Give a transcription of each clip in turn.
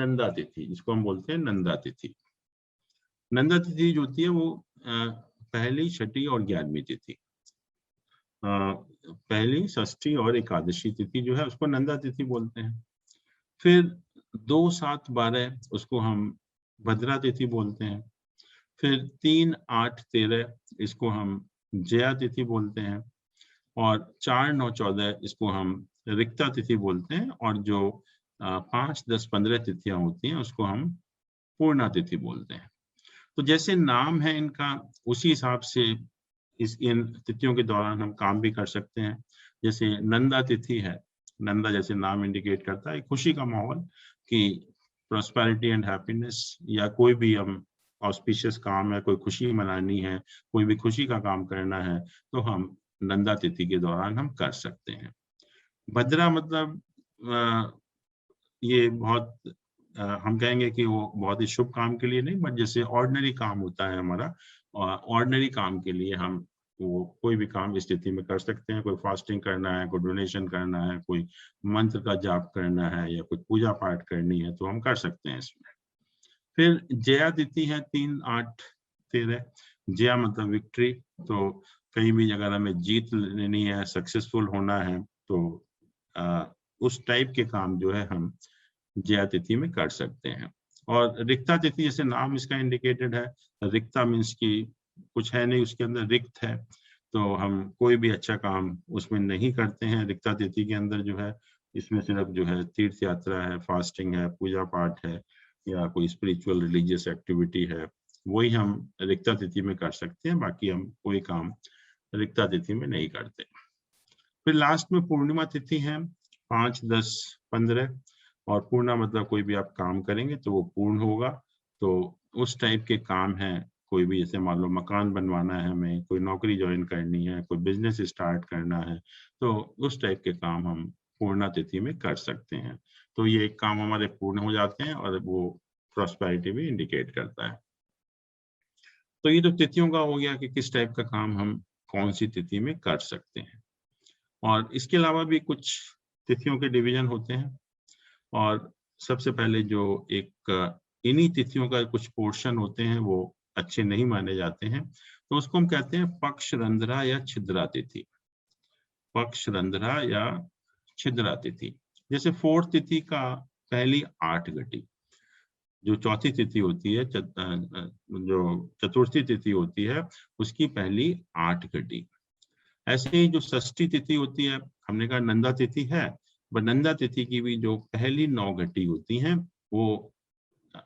नंदा तिथि, जिसको हम बोलते हैं नंदा तिथि। नंदा तिथि जो होती है वो पहली, छठी और 11वीं तिथि, पहली, षष्ठी और एकादशी तिथि जो है उसको नंदा तिथि बोलते हैं। फिर 2, 7, 12 उसको हम भद्रा तिथि बोलते हैं। फिर 3, 8, 13 इसको हम जया तिथि बोलते हैं। और 4, 9, 14 इसको हम रिक्ता तिथि बोलते हैं। और जो 5, 10, 15 तिथियां होती हैं उसको हम पूर्णा तिथि बोलते हैं। तो जैसे नाम है इनका, उसी हिसाब से इन तिथियों के दौरान हम काम भी कर सकते हैं। जैसे नंदा तिथि है, नंदा जैसे नाम इंडिकेट करता है खुशी का माहौल, कि प्रॉस्पेरिटी एंड हैप्पीनेस, या कोई भी हम ऑस्पिशियस काम है, कोई खुशी मनानी है, कोई भी खुशी का काम करना है, तो हम नंदा तिथि के दौरान हम कर सकते हैं। भद्रा मतलब ये बहुत हम कहेंगे कि वो बहुत ही शुभ काम के लिए नहीं, बट जैसे ऑर्डिनरी काम होता है हमारा, ऑर्डिनरी काम के लिए हम वो कोई भी काम इस तिथि में कर सकते हैं। कोई फास्टिंग करना है, कोई डोनेशन करना है, कोई मंत्र का जाप करना है, या कोई पूजा पाठ करनी है, तो हम कर सकते हैं इसमें। फिर जया तिथि है 3, 8, 13। जया मतलब विक्ट्री, तो कहीं भी अगर हमें जीत लेनी है, सक्सेसफुल होना है, तो उस टाइप के काम जो है हम जया तिथि में कर सकते हैं। और रिक्ता तिथि, जैसे नाम इसका इंडिकेटेड है, रिक्ता मीन्स कि कुछ है नहीं, उसके अंदर रिक्त है, तो हम कोई भी अच्छा काम उसमें नहीं करते हैं। रिक्ता तिथि के अंदर जो है, इसमें सिर्फ जो है तीर्थ यात्रा है, फास्टिंग है, पूजा पाठ है, या कोई स्पिरिचुअल रिलीजियस एक्टिविटी है, वही हम रिक्ता तिथि में कर सकते हैं। बाकी हम कोई काम रिक्ता तिथि में नहीं करते। फिर लास्ट में पूर्णिमा तिथि है 5, 10, 15। और पूर्णा मतलब कोई भी आप काम करेंगे तो वो पूर्ण होगा। तो उस टाइप के काम है, कोई भी, जैसे मान लो मकान बनवाना है हमें, कोई नौकरी ज्वाइन करनी है, कोई बिजनेस स्टार्ट करना है, तो उस टाइप के काम हम पूर्णा तिथि में कर सकते हैं। तो ये काम हमारे पूर्ण हो जाते हैं और वो प्रॉस्पेरिटी भी इंडिकेट करता है। तो ये तो तिथियों का हो गया कि किस टाइप का काम हम कौन सी तिथि में कर सकते हैं। और इसके अलावा भी कुछ तिथियों के डिवीजन होते हैं। और सबसे पहले जो एक इन्हीं तिथियों का कुछ पोर्शन होते हैं वो अच्छे नहीं माने जाते हैं, तो उसको हम कहते हैं पक्ष रंध्रा या छिद्रा तिथि। पक्ष रंध्रा या छिद्रा तिथि। जैसे 4th तिथि का पहली 8 घटी, जो चौथी तिथि होती है, जो चतुर्थी तिथि होती है, उसकी पहली 8 घटी। ऐसे ही जो षष्ठी तिथि होती है, हमने कहा नंदा तिथि है, पर नंदा तिथि की भी जो पहली 9 घटी होती हैं, वो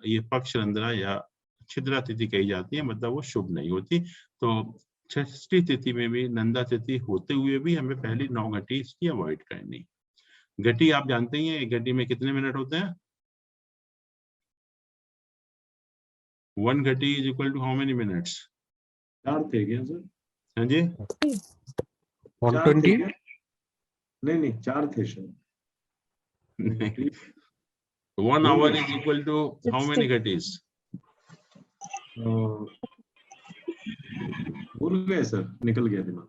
ये पक्ष रंध्रा या छिद्रा तिथि कही जाती है, मतलब वो शुभ नहीं होती। तो षष्ठी तिथि में भी, नंदा तिथि होते हुए भी, हमें पहली 9 घटी इसकी अवॉइड करनी। घटी आप जानते ही हैं, एक घटी में कितने मिनट होते हैं? 1 घटी is equal to how many minutes? 4 थे क्या सर? हाँ जी, 120? नहीं 4 थे sir. 1 hour is equal to how many ghatis? भूल गए सर, निकल गया दिमाग।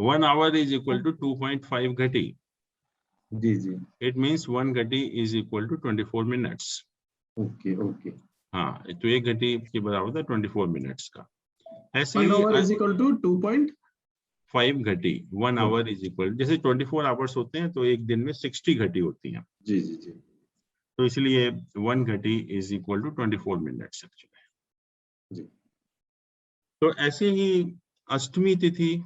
1 hour is equal to 2.5 घटी। जी। It means 1 घटी is equal to 24 minutes. Okay. हाँ, तो 1 घटी के बराबर था 24 मिनट्स का। ऐसे 1 ही hour is equal to 2.5 घटी, 1 hour is equal, जैसे 24 आवर्स होते हैं तो एक दिन में 60 घटी होती हैं। जी। तो इसलिए 1 घटी is equal to 24 minutes actually. जी। तो ऐसे ही अष्टमी तिथि,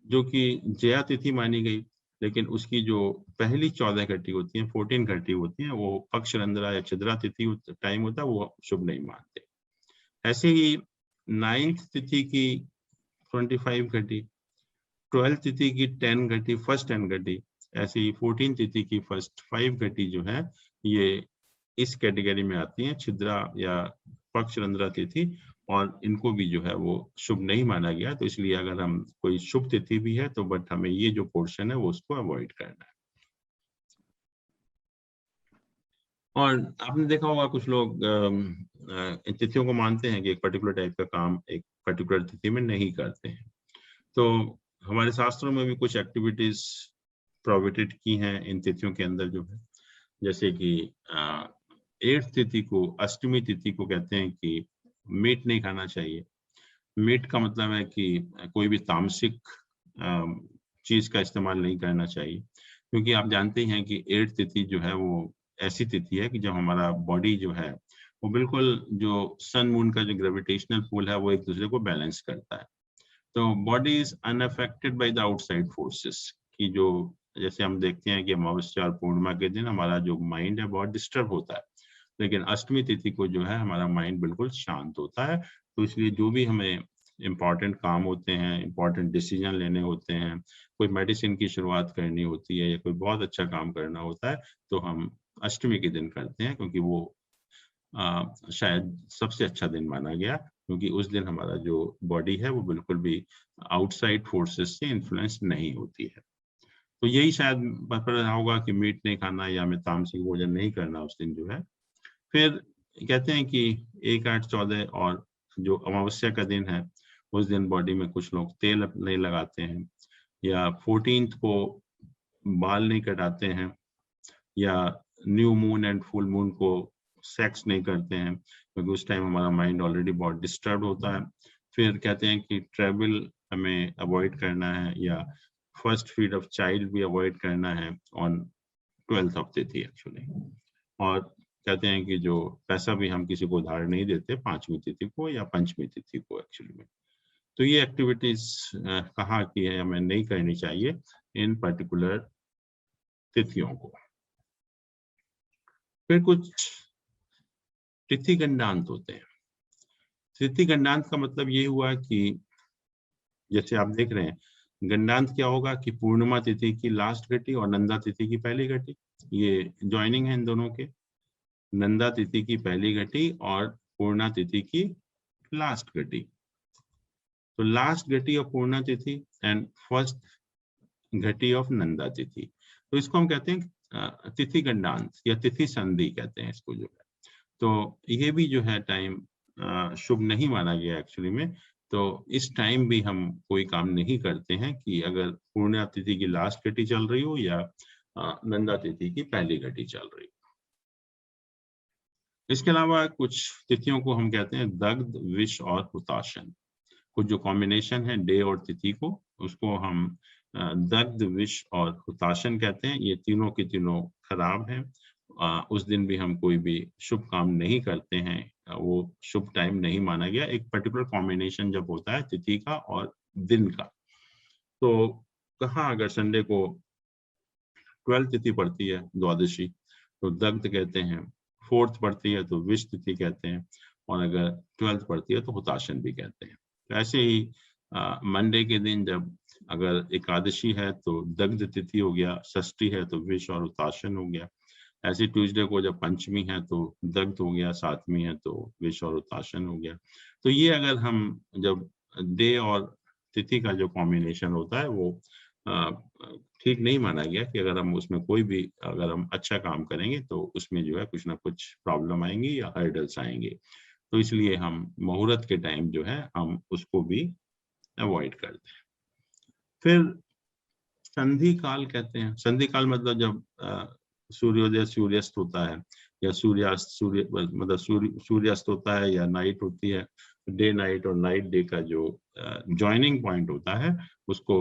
जो कि जया तिथि मानी गई, लेकिन उसकी जो पहली 14 घटी होती हैं, 14 घटी होती हैं, वो पक्ष रंध्रा या छिद्रा तिथि टाइम होता है, वो शुभ नहीं मानते। ऐसे ही 9th तिथि की 25 घटी, 12th तिथि की 10 घटी, फर्स्ट 10 घटी, ऐसे ही 14 तिथि की फर्स्ट 5 घटी जो है, ये इस कैटेगरी में आती हैं, छिद्रा या पक्ष रंध्रा तिथि, और इनको भी जो है वो शुभ नहीं माना गया। तो इसलिए अगर हम कोई शुभ तिथि भी है तो बट हमें ये जो पोर्शन है वो उसको अवॉइड करना है। और आपने देखा होगा कुछ लोग इन तिथियों को मानते हैं कि एक पर्टिकुलर टाइप का काम एक पर्टिकुलर तिथि में नहीं करते हैं। तो हमारे शास्त्रों में भी कुछ एक्टिविटीज प्रोहिबिटेड की हैं इन तिथियों के अंदर जो है, जैसे कि 8th तिथि को, अष्टमी तिथि को कहते हैं कि मीट नहीं खाना चाहिए। मीट का मतलब है कि कोई भी तामसिक चीज का इस्तेमाल नहीं करना चाहिए, क्योंकि आप जानते हैं कि 8th तिथि जो है वो ऐसी तिथि है कि जब हमारा बॉडी जो है वो बिल्कुल, जो सन मून का जो ग्रेविटेशनल पुल है वो एक दूसरे को बैलेंस करता है। तो body is unaffected by the outside forces, कि जो जैसे हम देखते हैं कि अमावस्या और पूर्णिमा के दिन हमारा जो माइंड है बहुत डिस्टर्ब होता है, लेकिन अष्टमी तिथि को जो है हमारा माइंड बिल्कुल शांत होता है। तो इसलिए जो भी हमें इम्पॉर्टेंट काम होते हैं, इम्पॉर्टेंट डिसीजन लेने होते हैं, कोई मेडिसिन की शुरुआत करनी होती है या कोई बहुत अच्छा काम करना होता है, तो हम अष्टमी के दिन करते हैं, क्योंकि वो शायद सबसे अच्छा दिन माना गया, क्योंकि उस दिन हमारा जो बॉडी है वो बिल्कुल भी आउटसाइड फोर्सेस से इन्फ्लुएंस नहीं होती है। तो यही शायद पता रहा होगा कि मीट नहीं खाना या हमें तामसिक भोजन नहीं करना उस दिन जो है। फिर कहते हैं कि 1, 8, 14 और जो अमावस्या का दिन है उस दिन बॉडी में कुछ लोग तेल नहीं लगाते हैं, या 14th को बाल नहीं कटाते हैं, या new moon and full moon को सेक्स नहीं करते हैं, क्योंकि उस टाइम हमारा माइंड ऑलरेडी बहुत डिस्टर्ब होता है। फिर कहते हैं कि ट्रैवल हमें अवॉइड करना है, या फर्स्ट फीड ऑफ चाइल्ड भी अवॉइड करना है ऑन 12th ऑफ तिथि एक्चुअली। और कहते हैं कि जो पैसा भी हम किसी को उधार नहीं देते 5वीं तिथि को या पंचमी तिथि को एक्चुअली में। तो ये एक्टिविटीज कहाँ की है, हमें नहीं करनी चाहिए इन पर्टिकुलर तिथियों को। फिर कुछ तिथि गंडांत होते हैं। तिथि गंडांत का मतलब ये हुआ कि जैसे आप देख रहे हैं, गंडांत क्या होगा कि पूर्णिमा तिथि की लास्ट घटी और नंदा तिथि की पहली घटी, ये ज्वाइनिंग है इन दोनों के। नंदा तिथि की पहली घटी और पूर्णा तिथि की लास्ट घटी। तो लास्ट घटी ऑफ पूर्णा तिथि एंड फर्स्ट घटी ऑफ नंदा तिथि, तो इसको हम कहते हैं तिथि गंडांत या तिथि संधि कहते हैं इसको जो है। तो ये भी जो है टाइम शुभ नहीं माना गया एक्चुअली में। तो इस टाइम भी हम कोई काम नहीं करते हैं कि अगर पूर्णिमा तिथि की लास्ट घटी चल रही हो या नंदा तिथि की पहली घटी चल रही हो। इसके अलावा कुछ तिथियों को हम कहते हैं दग्ध, विष और हुताशन। कुछ जो कॉम्बिनेशन है डे और तिथि को, उसको हम दग्ध, विष और हुताशन कहते हैं। ये तीनों के तीनों खराब हैं। उस दिन भी हम कोई भी शुभ काम नहीं करते हैं, वो शुभ टाइम नहीं माना गया। एक पर्टिकुलर कॉम्बिनेशन जब होता है तिथि का और दिन का, तो कहाँ अगर संडे को 12th तिथि पड़ती है द्वादशी तो दग्ध कहते हैं, 4th पड़ती है तो विष तिथि कहते हैं, और अगर 12th पड़ती है तो हुताशन भी कहते हैं। तो ऐसे ही मंडे के दिन जब अगर एकादशी है तो दग्ध तिथि हो गया, षष्ठी है तो विष और हुताशन हो गया। ऐसे ट्यूसडे को जब पंचमी है तो दग्ध हो गया, 7वीं है तो विष और हुताशन हो गया। तो ये अगर हम जब डे और तिथि का जो कॉम्बिनेशन होता है वो ठीक नहीं माना गया कि अगर हम उसमें कोई भी अगर हम अच्छा काम करेंगे तो उसमें जो है कुछ ना कुछ प्रॉब्लम आएंगी या हर्डल्स आएंगे। तो इसलिए हम मुहूर्त के टाइम जो है हम उसको भी अवॉइड करते हैं। फिर संधि काल कहते हैं। संधि काल मतलब जब सूर्योदय सूर्यास्त होता है, या सूर्यास्त सूर्य मतलब सूर्यास्त होता है या नाइट होती है, डे नाइट और नाइट डे का जो ज्वाइनिंग पॉइंट होता है उसको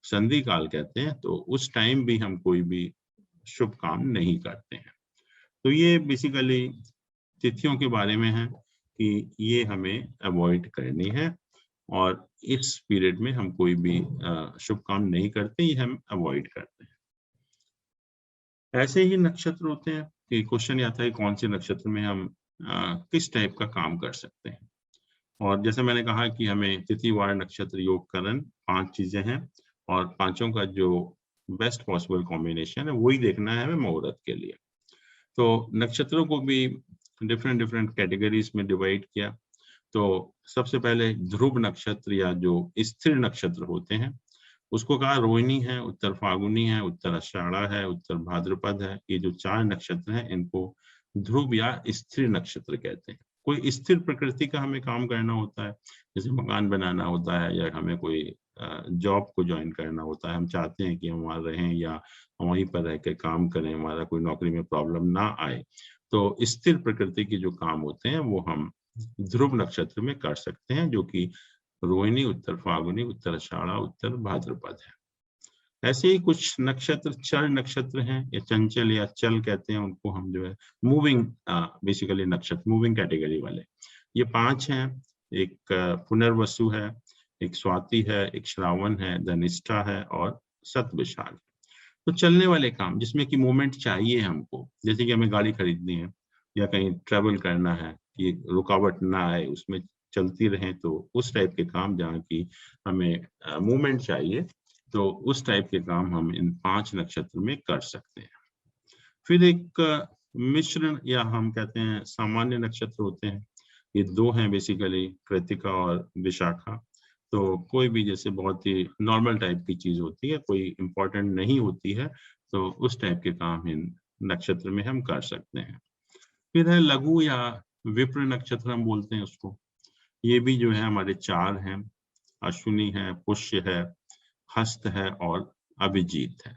संधि काल कहते हैं। तो उस टाइम भी हम कोई भी शुभ काम नहीं करते हैं। तो ये बेसिकली तिथियों के बारे में है कि ये हमें अवॉइड करनी है, और इस पीरियड में हम कोई भी शुभ काम नहीं करते, ये हम अवॉइड करते हैं। ऐसे ही नक्षत्र होते हैं कि क्वेश्चन ये आता है कौन से नक्षत्र में हम किस टाइप का काम कर सकते हैं। और जैसे मैंने कहा कि हमें तिथि वार नक्षत्र योग करण 5 चीजें हैं, और पांचों का जो बेस्ट पॉसिबल कॉम्बिनेशन है वही देखना है हमें मुहूर्त के लिए। तो नक्षत्रों को भी डिफरेंट कैटेगरीज में डिवाइड किया। तो सबसे पहले ध्रुव नक्षत्र या जो स्थिर नक्षत्र होते हैं उसको कहा रोहिणी है, उत्तर फागुनी है, उत्तर आषाढ़ा है, उत्तर भाद्रपद है। ये जो 4 नक्षत्र हैं इनको ध्रुव या स्थिर नक्षत्र कहते हैं। कोई स्थिर प्रकृति का हमें काम करना होता है, जैसे मकान बनाना होता है या हमें कोई जॉब को ज्वाइन करना होता है, हम चाहते हैं कि हम वहाँ रहें या वहीं पर रह के काम करें, हमारा कोई नौकरी में प्रॉब्लम ना आए, तो स्थिर प्रकृति के जो काम होते हैं वो हम ध्रुव नक्षत्र में कर सकते हैं, जो कि रोहिणी, उत्तर फाल्गुनी, उत्तर आषाढ़ा, उत्तर भाद्रपद है। ऐसे ही कुछ नक्षत्र चल नक्षत्र हैं, या चंचल या चल कहते हैं उनको हम, जो है मूविंग बेसिकली नक्षत्र, मूविंग कैटेगरी वाले। ये 5 हैं। एक पुनर्वसु है, एक स्वाति है, एक श्रावण है, धनिष्ठा है और शतभिषाख। तो चलने वाले काम जिसमें कि मूवमेंट चाहिए हमको, जैसे कि हमें गाड़ी खरीदनी है या कहीं ट्रेवल करना है, कि रुकावट ना आए, उसमें चलती रहे, तो उस टाइप के काम जहाँ की हमें मूवमेंट चाहिए, तो उस टाइप के काम हम इन 5 नक्षत्र में कर सकते हैं। फिर एक मिश्रण या हम कहते हैं सामान्य नक्षत्र होते हैं। ये 2 हैं बेसिकली, कृतिका और विशाखा। तो कोई भी जैसे बहुत ही नॉर्मल टाइप की चीज होती है, कोई इम्पोर्टेंट नहीं होती है, तो उस टाइप के काम इन नक्षत्र में हम कर सकते हैं। फिर है लघु या विप्र नक्षत्र हम बोलते हैं उसको। ये भी जो है हमारे 4 हैं, अश्विनी है, पुष्य है, हस्त है और अभिजीत है।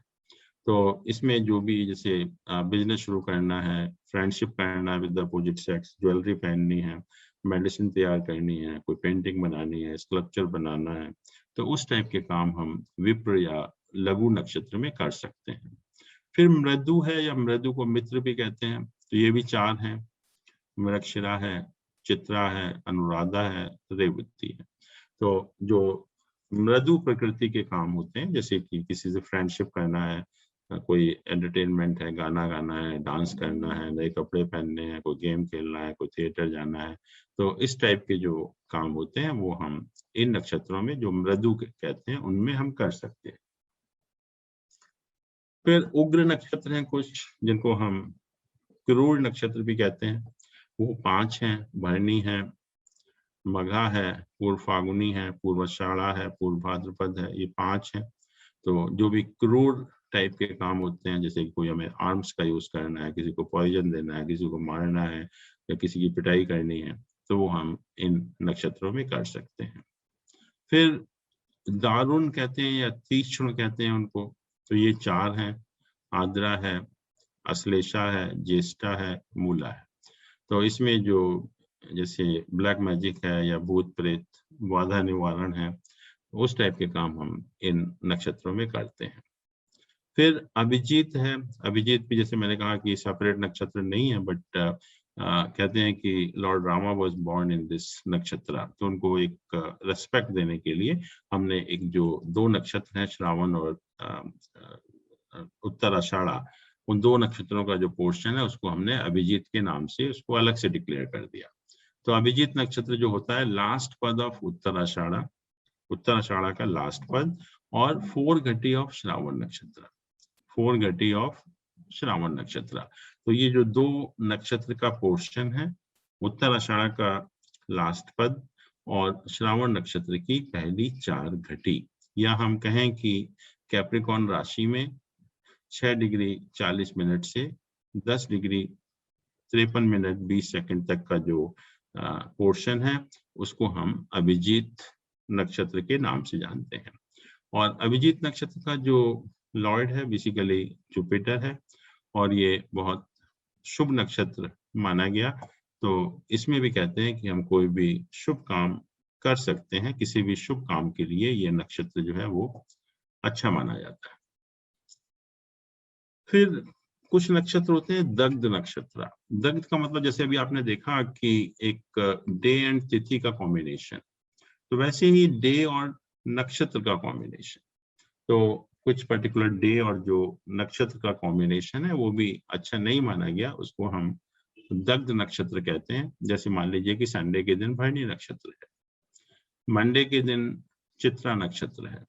तो इसमें जो भी जैसे बिजनेस शुरू करना है, फ्रेंडशिप करना है विद अपोजिट सेक्स, ज्वेलरी पहननी है, मेडिसिन तैयार करनी है, कोई पेंटिंग बनानी है, स्कल्पचर बनाना है, तो उस टाइप के काम हम विप्र या लघु नक्षत्र में कर सकते हैं। फिर मृदु है या मृदु को मित्र भी कहते हैं, तो ये भी 4 हैं, मृगशिरा है, चित्रा है, अनुराधा है, रेवती है। तो जो मृदु प्रकृति के काम होते हैं, जैसे कि किसी से फ्रेंडशिप करना है, कोई एंटरटेनमेंट है, गाना गाना है, डांस करना है, नए कपड़े पहनने हैं, कोई गेम खेलना है, कोई थिएटर जाना है, तो इस टाइप के जो काम होते हैं वो हम इन नक्षत्रों में, जो मृदु कहते हैं, उनमें हम कर सकते हैं। फिर उग्र नक्षत्र हैं कुछ, जिनको हम क्रूर नक्षत्र भी कहते हैं। वो 5 हैं, भरणी है, मघा है, पूर्व फागुनी है, पूर्वाषाढ़ा है, पूर्व भाद्रपद है, ये 5 हैं। तो जो भी क्रूर टाइप के काम होते हैं, जैसे कोई हमें आर्म्स का यूज करना है, किसी को पॉइजन देना है, किसी को मारना है या किसी की पिटाई करनी है, तो वो हम इन नक्षत्रों में कर सकते हैं। फिर दारुण कहते हैं या तीक्ष्ण कहते हैं उनको, तो ये 4 हैं, आद्रा है, अश्लेषा है, ज्येष्ठा है, मूला है। तो इसमें जो जैसे ब्लैक मैजिक है या भूत प्रेत, बाधा निवारण है, उस टाइप के काम हम इन नक्षत्रों में करते हैं। फिर अभिजीत है। अभिजीत भी जैसे मैंने कहा कि सेपरेट नक्षत्र नहीं है, बट कहते हैं कि Lord Rama was born in this नक्षत्र, तो उनको एक रेस्पेक्ट देने के लिए हमने एक जो 2 नक्षत्र हैं, श्रावण और उत्तर आषाढ़ा, उन 2 नक्षत्रों का जो पोर्शन है उसको हमने अभिजीत के नाम से उसको अलग से डिक्लेयर कर दिया। तो अभिजीत नक्षत्र जो होता है लास्ट पद ऑफ उत्तर आषाढ़ा का लास्ट पद, और 4 घटी ऑफ श्रावण नक्षत्र, 4 घटी ऑफ श्रावण नक्षत्र। तो ये जो 2 नक्षत्र का पोर्शन है, उत्तर आषाढ़ा का लास्ट पद और श्रावण नक्षत्र की पहली 4 घटी, या हम कहें कि कैप्रिकॉर्न राशि में 6 डिग्री 40 मिनट से 10 डिग्री 53 मिनट 20 सेकंड तक का जो पोर्शन है, उसको हम अभिजीत नक्षत्र के नाम से जानते हैं। और अभिजीत नक्षत्र का जो लॉर्ड है बेसिकली जुपिटर है, और ये बहुत शुभ नक्षत्र माना गया। तो इसमें भी कहते हैं कि हम कोई भी शुभ काम कर सकते हैं, किसी भी शुभ काम के लिए ये नक्षत्र जो है वो अच्छा माना जाता है। फिर कुछ नक्षत्र होते हैं दग्ध नक्षत्र। दग्ध का मतलब जैसे अभी आपने देखा कि एक डे एंड तिथि का कॉम्बिनेशन, तो वैसे ही डे और नक्षत्र का कॉम्बिनेशन, तो कुछ पर्टिकुलर डे और जो नक्षत्र का कॉम्बिनेशन है वो भी अच्छा नहीं माना गया, उसको हम दग्ध नक्षत्र कहते हैं। जैसे मान लीजिए कि संडे के दिन भरणी नक्षत्र है, मंडे के दिन चित्रा नक्षत्र है,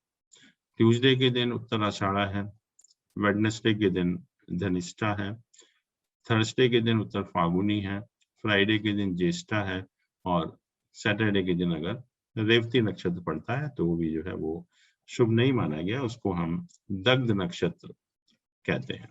ट्यूसडे के दिन उत्तर आषाढ़ा है, वेडनेसडे के दिन धनिष्ठा है, थर्सडे के दिन उत्तर फागुनी है, फ्राइडे के दिन ज्येष्ठा है, और सैटरडे के दिन अगर रेवती नक्षत्र पड़ता है तो वो भी जो है वो शुभ नहीं माना गया, उसको हम दग्ध नक्षत्र कहते हैं।